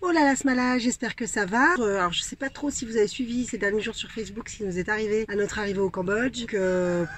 Oh là là Smala, j'espère que ça va. Alors je sais pas trop si vous avez suivi ces derniers jours sur Facebook ce qui nous est arrivé à notre arrivée au Cambodge.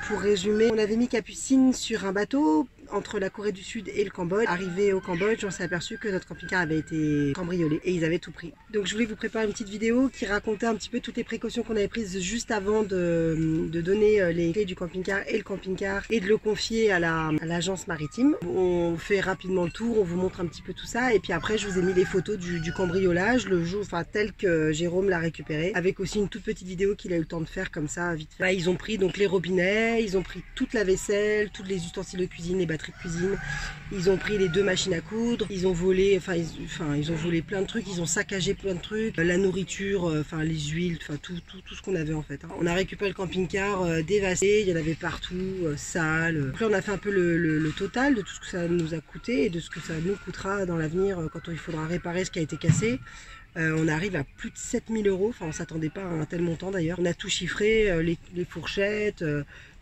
Pour résumer, on avait mis Capucine sur un bateau entre la Corée du Sud et le Cambodge. Arrivé au Cambodge, on s'est aperçu que notre camping-car avait été cambriolé et ils avaient tout pris. Donc je voulais vous préparer une petite vidéo qui racontait un petit peu toutes les précautions qu'on avait prises juste avant de donner les clés du camping-car et le camping-car et de le confier à l'agence maritime. On fait rapidement le tour, on vous montre un petit peu tout ça et puis après je vous ai mis les photos du cambriolage le jour, enfin tel que Jérôme l'a récupéré, avec aussi une toute petite vidéo qu'il a eu le temps de faire comme ça vite fait. Là, ils ont pris donc les robinets, ils ont pris toute la vaisselle, tous les ustensiles de cuisine, les batteries de cuisine, ils ont pris les 2 machines à coudre, ils ont volé, ils ont volé plein de trucs, ils ont saccagé plein de trucs, la nourriture, les huiles, tout ce qu'on avait en fait. On a récupéré le camping-car dévasté, il y en avait partout, sale. Donc là on a fait un peu le total de tout ce que ça nous a coûté et de ce que ça nous coûtera dans l'avenir quand il faudra réparer ce qui a été cassé. On arrive à plus de 7000 €, enfin on s'attendait pas à un tel montant d'ailleurs. On a tout chiffré, les fourchettes,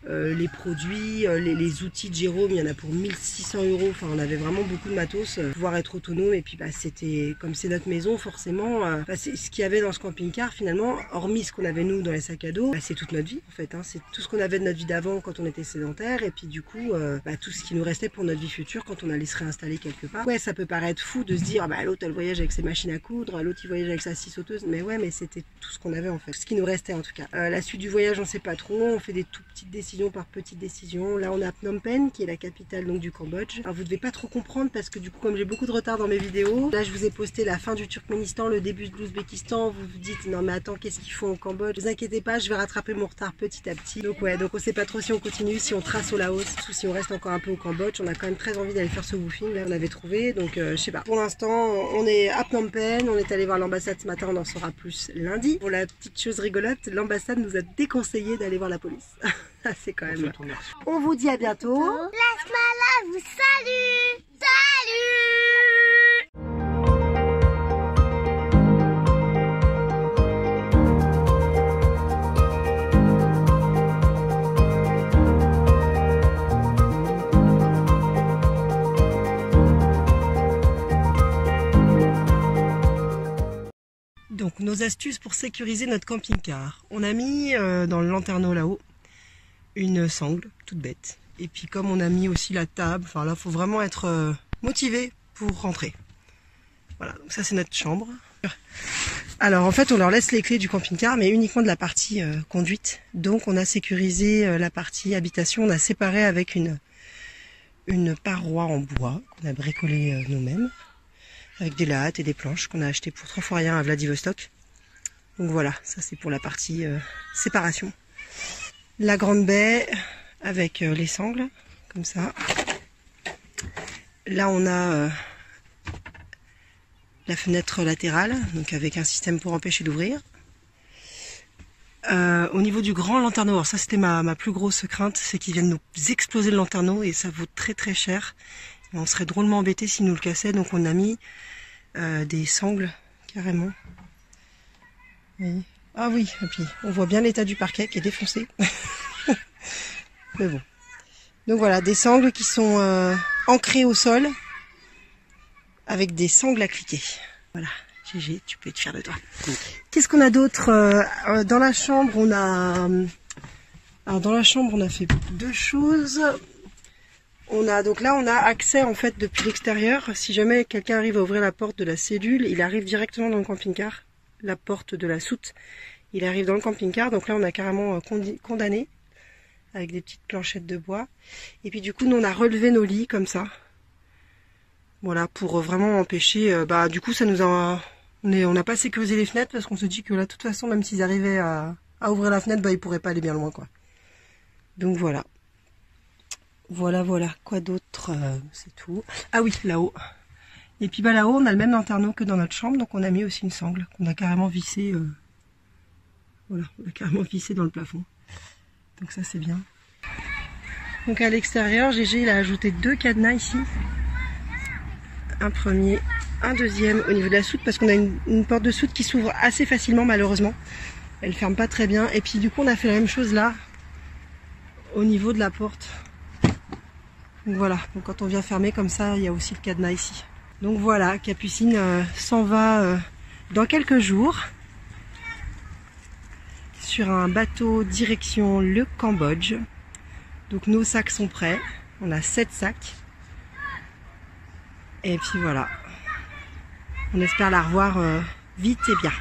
les produits, les outils de Jérôme, il y en a pour 1600 €, enfin on avait vraiment beaucoup de matos, pouvoir être autonome et puis c'était, comme c'est notre maison forcément, c'est ce qu'il y avait dans ce camping-car finalement, hormis ce qu'on avait nous dans les sacs à dos, c'est toute notre vie en fait, c'est tout ce qu'on avait de notre vie d'avant quand on était sédentaire et puis du coup tout ce qui nous restait pour notre vie future quand on allait se réinstaller quelque part. Ouais, ça peut paraître fou de se dire l'autre elle voyage avec ses machines à coudre, l'autre il voyage avec sa scie sauteuse, mais ouais, mais c'était tout ce qu'on avait en fait, ce qui nous restait en tout cas. La suite du voyage on sait pas trop, on fait des tout petites décisions par petites décisions. Là on a Phnom Penh qui est la capitale donc du Cambodge. Alors vous devez pas trop comprendre parce que du coup comme j'ai beaucoup de retard dans mes vidéos, là je vous ai posté la fin du Turkménistan, le début de l'Ouzbékistan, vous vous dites non mais attends qu'est-ce qu'ils font au Cambodge, ne vous inquiétez pas, je vais rattraper mon retard petit à petit. Donc ouais, donc on sait pas trop si on continue, si on trace au Laos ou si on reste encore un peu au Cambodge. On a quand même très envie d'aller faire ce woofing, là on avait trouvé, donc je sais pas. Pour l'instant on est à Phnom Penh, on est allé voir l'ambassade ce matin, on en saura plus lundi. Pour la petite chose rigolote, l'ambassade nous a déconseillé d'aller voir la police. C'est quand même. On vous dit à bientôt. La Smala vous salue. Salut. Donc nos astuces pour sécuriser notre camping-car. On a mis dans le lanterneau là-haut une sangle toute bête. Et puis comme on a mis aussi la table, enfin là faut vraiment être motivé pour rentrer. Voilà, donc ça c'est notre chambre. Alors en fait on leur laisse les clés du camping-car mais uniquement de la partie conduite. Donc on a sécurisé la partie habitation, on a séparé avec une paroi en bois qu'on a bricolé nous-mêmes. Avec des lattes et des planches qu'on a achetées pour 3 fois rien à Vladivostok. Donc voilà, ça c'est pour la partie séparation. La grande baie avec les sangles, comme ça. Là on a la fenêtre latérale, donc avec un système pour empêcher d'ouvrir. Au niveau du grand lanterneau, alors ça c'était ma plus grosse crainte, c'est qu'ils viennent nous exploser le lanterneau et ça vaut très très cher. Et on serait drôlement embêté s'ils nous le cassaient, donc on a mis des sangles carrément. Oui. Ah oui, et puis on voit bien l'état du parquet qui est défoncé. Mais bon. Donc voilà, des sangles qui sont ancrées au sol avec des sangles à cliquer. Voilà, GG, tu peux être fier de toi. Qu'est-ce qu'on a d'autre dans la chambre? On a, alors dans la chambre, on a fait 2 choses. Donc là, on a accès en fait depuis l'extérieur. Si jamais quelqu'un arrive à ouvrir la porte de la cellule, il arrive directement dans le camping-car. La porte de la soute, il arrive dans le camping-car. Donc là, on a carrément condamné avec des petites planchettes de bois. Et puis du coup, nous on a relevé nos lits comme ça. Voilà, pour vraiment empêcher. Du coup, ça nous a. On n'a pas sécurisé les fenêtres parce qu'on se dit que là, de toute façon, même s'ils arrivaient à ouvrir la fenêtre, ils pourraient pas aller bien loin, quoi. Donc voilà. Voilà, quoi d'autre, c'est tout. Ah oui, là-haut. Et puis là-haut, on a le même lanterneau que dans notre chambre, donc on a mis aussi une sangle qu'on a carrément vissée. Voilà, on a carrément vissé dans le plafond. Donc ça c'est bien. Donc à l'extérieur, GG il a ajouté 2 cadenas ici. Un premier, un deuxième au niveau de la soute, parce qu'on a une porte de soute qui s'ouvre assez facilement malheureusement. Elle ferme pas très bien. Et puis du coup on a fait la même chose là, au niveau de la porte. Donc voilà, donc quand on vient fermer comme ça, il y a aussi le cadenas ici. Donc voilà, Capucine s'en va dans quelques jours sur un bateau direction le Cambodge. Donc nos sacs sont prêts, on a 7 sacs. Et puis voilà, on espère la revoir vite et bien.